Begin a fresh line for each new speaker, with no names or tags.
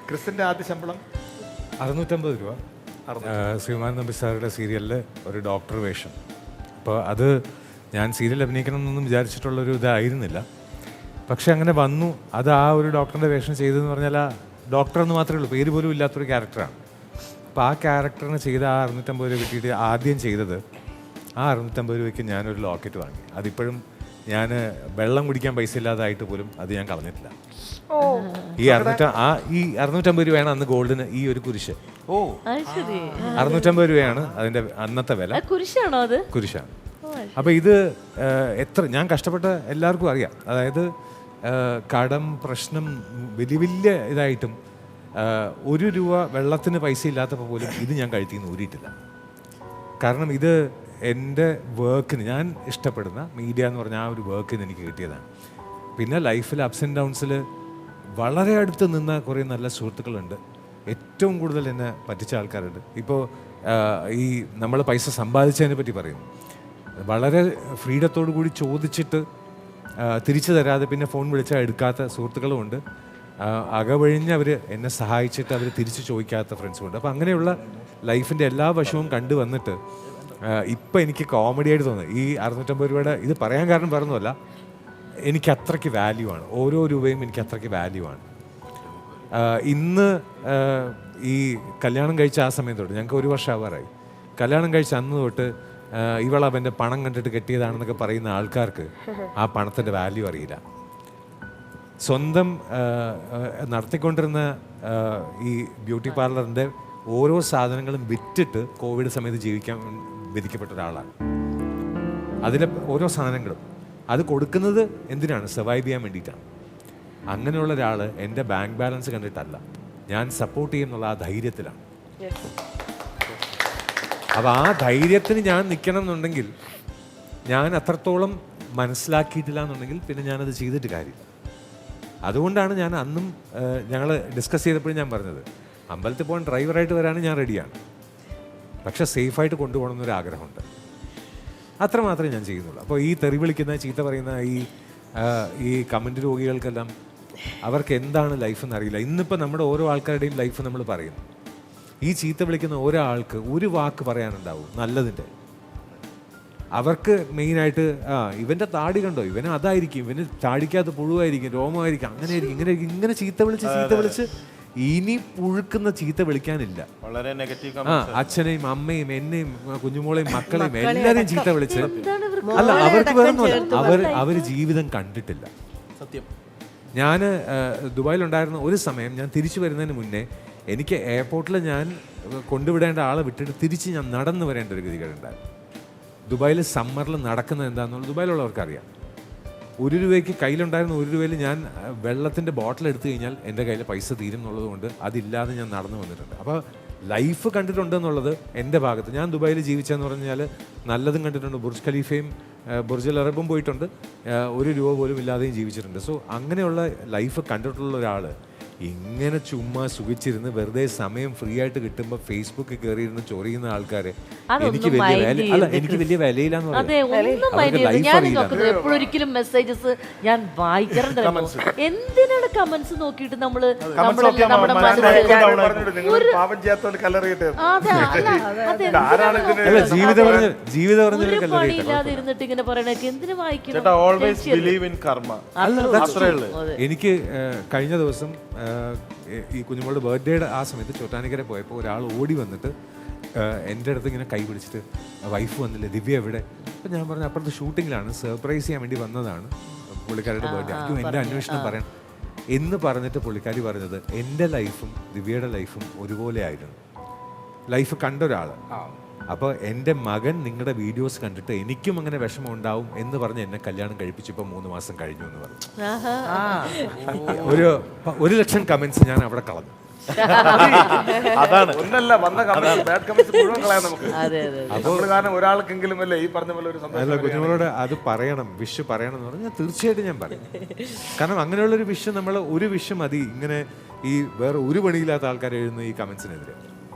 ക്രിസ്റ്റിൻ്റെ ആദ്യ ശമ്പളം
650 രൂപ. ശ്രീമാൻ നമ്പി സാറുടെ സീരിയലിൽ ഒരു ഡോക്ടർ വേഷം. അപ്പോൾ അത് ഞാൻ സീരിയൽ അഭിനയിക്കണം എന്നൊന്നും വിചാരിച്ചിട്ടുള്ളൊരു ഇതായിരുന്നില്ല. പക്ഷെ അങ്ങനെ വന്നു. അത് ആ ഒരു ഡോക്ടറിൻ്റെ വേഷം ചെയ്തതെന്ന് പറഞ്ഞാൽ ആ ഡോക്ടർ എന്ന് മാത്രമേ ഉള്ളൂ, പേര് പോലും ഇല്ലാത്തൊരു ക്യാരക്ടറാണ്. അപ്പോൾ ആ ക്യാരക്ടറിന് ചെയ്ത ആ 650 രൂപ കിട്ടിയിട്ട് ആദ്യം ചെയ്തത് ആ 650 രൂപയ്ക്ക് ഞാനൊരു ലോക്കറ്റ് വാങ്ങി. അതിപ്പോഴും ഞാൻ വെള്ളം കുടിക്കാൻ പൈസ ഇല്ലാതായിട്ട് പോലും അത് ഞാൻ കളഞ്ഞിട്ടില്ല. ഈ 650 രൂപയാണ് അന്ന് ഗോൾഡിന് ഈ ഒരു കുരിശ്. 650 രൂപയാണ് അതിന്റെ അന്നത്തെ വില.
കുരിശാണോ അത്?
കുരിശാണ്. അപ്പൊ ഇത് എത്ര ഞാൻ കഷ്ടപ്പെട്ട എല്ലാവർക്കും അറിയാം. അതായത് കടം പ്രശ്നം വലിയ വലിയ ഇതായിട്ടും 1 രൂപ വെള്ളത്തിന് പൈസ ഇല്ലാത്തപ്പോൾ പോലും ഇത് ഞാൻ കഴുത്തിന്ന് ഊരിയിട്ടില്ല. കാരണം ഇത് എൻ്റെ വർക്കിന്, ഞാൻ ഇഷ്ടപ്പെടുന്ന മീഡിയ എന്ന് പറഞ്ഞ ആ ഒരു വർക്കിന് എനിക്ക് കിട്ടിയതാണ്. പിന്നെ ലൈഫിൽ അപ്സ് ആൻഡ് ഡൗൺസിൽ വളരെ അടുത്ത് നിന്ന കുറേ നല്ല സുഹൃത്തുക്കളുണ്ട്. ഏറ്റവും കൂടുതൽ എന്നെ പറ്റിച്ച ആൾക്കാരുണ്ട്. ഇപ്പോൾ ഈ നമ്മൾ പൈസ സമ്പാദിച്ചതിനെ പറ്റി പറയുന്നു. വളരെ ഫ്രീഡത്തോടു കൂടി ചോദിച്ചിട്ട് തിരിച്ചു തരാതെ പിന്നെ ഫോൺ വിളിച്ചാൽ എടുക്കാത്ത സുഹൃത്തുക്കളുമുണ്ട്. അകവഴിഞ്ഞ് അവർ എന്നെ സഹായിച്ചിട്ട് അവർ തിരിച്ചു ചോദിക്കാത്ത ഫ്രണ്ട്സുമുണ്ട്. അപ്പോൾ അങ്ങനെയുള്ള ലൈഫിൻ്റെ എല്ലാ വശവും കണ്ടുവന്നിട്ട് ഇപ്പം എനിക്ക് കോമഡി ആയിട്ട് തോന്നുന്നത് ഈ 650 രൂപയുടെ ഇത് പറയാൻ കാരണം പറഞ്ഞതല്ല, എനിക്ക് അത്രയ്ക്ക് വാല്യൂ ആണ്. ഓരോ രൂപയും എനിക്ക് അത്രയ്ക്ക് വാല്യൂ ആണ്. ഇന്ന് ഈ കല്യാണം കഴിച്ച ആ സമയം തൊട്ട് ഞങ്ങൾക്ക് 1 വർഷം ആവാറായി. കല്യാണം കഴിച്ച അന്ന് തൊട്ട് ഇവളവൻ്റെ പണം കണ്ടിട്ട് കെട്ടിയതാണെന്നൊക്കെ പറയുന്ന ആൾക്കാർക്ക് ആ പണത്തിൻ്റെ വാല്യൂ അറിയില്ല. സ്വന്തം നടത്തിക്കൊണ്ടിരുന്ന ഈ ബ്യൂട്ടി പാർലറിൻ്റെ ഓരോ സാധനങ്ങളും വിറ്റിട്ട് കോവിഡ് സമയത്ത് ജീവിക്കാൻ വിധിക്കപ്പെട്ട ഒരാളാണ്. അതിലെ ഓരോ സാധനങ്ങളും അത് കൊടുക്കുന്നത് എന്തിനാണ്? സർവൈവ് ചെയ്യാൻ വേണ്ടിയിട്ടാണ്. അങ്ങനെയുള്ള ഒരാൾ എൻ്റെ ബാങ്ക് ബാലൻസ് കണ്ടിട്ടല്ല, ഞാൻ സപ്പോർട്ട് ചെയ്യുന്നുള്ള ആ ധൈര്യത്തിലാണ്. അപ്പോൾ ആ ധൈര്യത്തിന് ഞാൻ നിൽക്കണം എന്നുണ്ടെങ്കിൽ, ഞാൻ അത്രത്തോളം മനസ്സിലാക്കിയിട്ടില്ല എന്നുണ്ടെങ്കിൽ പിന്നെ ഞാനത് ചെയ്തിട്ട് കാര്യമില്ല. അതുകൊണ്ടാണ് ഞാൻ അന്നും ഞങ്ങൾ ഡിസ്കസ് ചെയ്തപ്പോഴും ഞാൻ പറഞ്ഞത്, അമ്പലത്തിൽ പോകാൻ ഡ്രൈവറായിട്ട് വരാനും ഞാൻ റെഡിയാണ്, പക്ഷെ സേഫായിട്ട് കൊണ്ടുപോകണം എന്നൊരാഗ്രഹമുണ്ട്. അത്ര മാത്രമേ ഞാൻ ചെയ്യുന്നുള്ളൂ. അപ്പോൾ ഈ തെറി വിളിക്കുന്ന, ചീത്ത പറയുന്ന ഈ കമൻറ്റ് രോഗികൾക്കെല്ലാം അവർക്ക് എന്താണ് ലൈഫ് എന്നറിയില്ല. ഇന്നിപ്പോൾ നമ്മുടെ ഓരോ ആൾക്കാരുടെയും ലൈഫ് നമ്മൾ പറയുന്നു. ഈ ചീത്ത വിളിക്കുന്ന ഒരാൾക്ക് ഒരു വാക്ക് പറയാനുണ്ടാവും നല്ലതിൻ്റെ. അവർക്ക് മെയിനായിട്ട് ഇവൻ്റെ താടി കണ്ടോ, ഇവന് അതായിരിക്കും, ഇവന് താടിക്കകത്ത് പുഴുവായിരിക്കും, രോമമായിരിക്കും, അങ്ങനെയായിരിക്കും, ഇങ്ങനെ ചീത്ത വിളിച്ച് ഇനി പുഴുക്കുന്ന ചീത്ത വിളിക്കാനില്ല.
വളരെ നെഗറ്റീവ്.
അച്ഛനെയും അമ്മയും എന്നെയും കുഞ്ഞുമോളെയും മക്കളെയും എല്ലാവരെയും ചീത്ത വിളിച്ച് അല്ല, അവർക്ക് വേറൊന്നുമല്ല, അവർ ജീവിതം കണ്ടിട്ടില്ല.
സത്യം.
ഞാൻ ദുബായിലുണ്ടായിരുന്ന ഒരു സമയം, ഞാൻ തിരിച്ചു വരുന്നതിന് മുന്നേ എനിക്ക് എയർപോർട്ടിൽ ഞാൻ കൊണ്ടുവിടേണ്ട ആളെ വിട്ടിട്ട് തിരിച്ച് ഞാൻ നടന്നു വരേണ്ട ഒരു ഗതികളുണ്ടായിരുന്നു. ദുബായിൽ സമ്മറിൽ നടക്കുന്നത് എന്താണെന്നുള്ളത് ദുബായിലുള്ളവർക്ക് അറിയാം. 1 രൂപയ്ക്ക് കയ്യിലുണ്ടായിരുന്ന 1 രൂപയിൽ ഞാൻ വെള്ളത്തിൻ്റെ ബോട്ടിൽ എടുത്തു കഴിഞ്ഞാൽ എൻ്റെ കയ്യിൽ പൈസ തീരും എന്നുള്ളത് കൊണ്ട് അതില്ലാതെ ഞാൻ നടന്നു വന്നിട്ടുണ്ട്. അപ്പോൾ ലൈഫ് കണ്ടിട്ടുണ്ടെന്നുള്ളത് എൻ്റെ ഭാഗത്ത്. ഞാൻ ദുബായിൽ ജീവിച്ചതെന്ന് പറഞ്ഞാൽ നല്ലതും കണ്ടിട്ടുണ്ട്. ബുർജ് ഖലീഫയും ബുർജുൽ അറബും പോയിട്ടുണ്ട്. 1 രൂപ പോലും ഇല്ലാതെയും ജീവിച്ചിട്ടുണ്ട്. സോ അങ്ങനെയുള്ള ലൈഫ് കണ്ടിട്ടുള്ള ഒരാൾ ഇങ്ങനെ ചുമ്മാ സുഖിച്ചിരുന്ന് വെറുതെ സമയം ഫ്രീ ആയിട്ട് കിട്ടുമ്പോൾ ഫേസ്ബുക്കിൽ കയറിയിരുന്ന് ചൊറിയുന്ന ആൾക്കാരെ എനിക്ക് വലിയ വിലയിലാന്ന്
പറയാം. എപ്പോഴൊരിക്കലും മെസ്സേജസ് ഞാൻ വായിക്കാറുണ്ട്. എന്തിനാണ് കമന്റ്സ് നോക്കിയിട്ട് നമ്മള് പണിയില്ലാതെ ഇരുന്നിട്ട് ഇങ്ങനെ പറയണൊക്കെ എന്തിനു വായിക്കണം?
എനിക്ക് കഴിഞ്ഞ ദിവസം ഈ കുഞ്ഞുമോളുടെ ബർത്ത്ഡേയുടെ ആ സമയത്ത് ചോറ്റാനിക്കര പോയപ്പോൾ ഒരാൾ ഓടി വന്നിട്ട് എൻ്റെ അടുത്ത് ഇങ്ങനെ കൈ പിടിച്ചിട്ട്, വൈഫ് വന്നില്ലേ, ദിവ്യ എവിടെ? അപ്പം ഞാൻ പറഞ്ഞു അപ്പുറത്ത് ഷൂട്ടിങ്ങിലാണ്, സർപ്രൈസ് ചെയ്യാൻ വേണ്ടി വന്നതാണ്, പുള്ളിക്കാരുടെ ബർത്ത്ഡേ, അയ്യോ എൻ്റെ അന്വേഷണം പറയണം എന്ന് പറഞ്ഞിട്ട് പുള്ളിക്കാരി പറഞ്ഞത് എൻ്റെ ലൈഫും ദിവ്യയുടെ ലൈഫും ഒരുപോലെ ആയിരുന്നു. ലൈഫ് കണ്ട ഒരാൾ. അപ്പോൾ എൻ്റെ മകൻ നിങ്ങളുടെ വീഡിയോസ് കണ്ടിട്ട് എനിക്കും അങ്ങനെ വിഷമം ഉണ്ടാവും എന്ന് പറഞ്ഞ് എന്നെ കല്യാണം കഴിപ്പിച്ചപ്പോൾ 3 മാസം കഴിഞ്ഞു എന്ന് പറഞ്ഞു. 1,00,000 കമന്റ്സ് ഞാൻ അവിടെ കളഞ്ഞു.
അതാണ് ഒന്നല്ല വന്ന ബാഡ് കമന്റ്സ് മുഴുവൻ കളയാൻ നമുക്ക്. അപ്പോൾ കാരണം ഒരാൾക്കെങ്കിലും അല്ലേ ഈ പറഞ്ഞ പോലെ ഒരു സന്തോഷം.
കുഞ്ഞുങ്ങളോട് അത് പറയണം, വിഷ് പറയണം എന്ന് പറഞ്ഞാൽ തീർച്ചയായിട്ടും ഞാൻ പറയും. കാരണം അങ്ങനെയുള്ളൊരു വിഷ്, നമ്മൾ ഒരു വിഷ് മതി ഇങ്ങനെ ഈ വേറെ ഒരു പണിയില്ലാത്ത ആൾക്കാർ എഴുതുന്ന ഈ കമന്റ്സിനെതിരെ.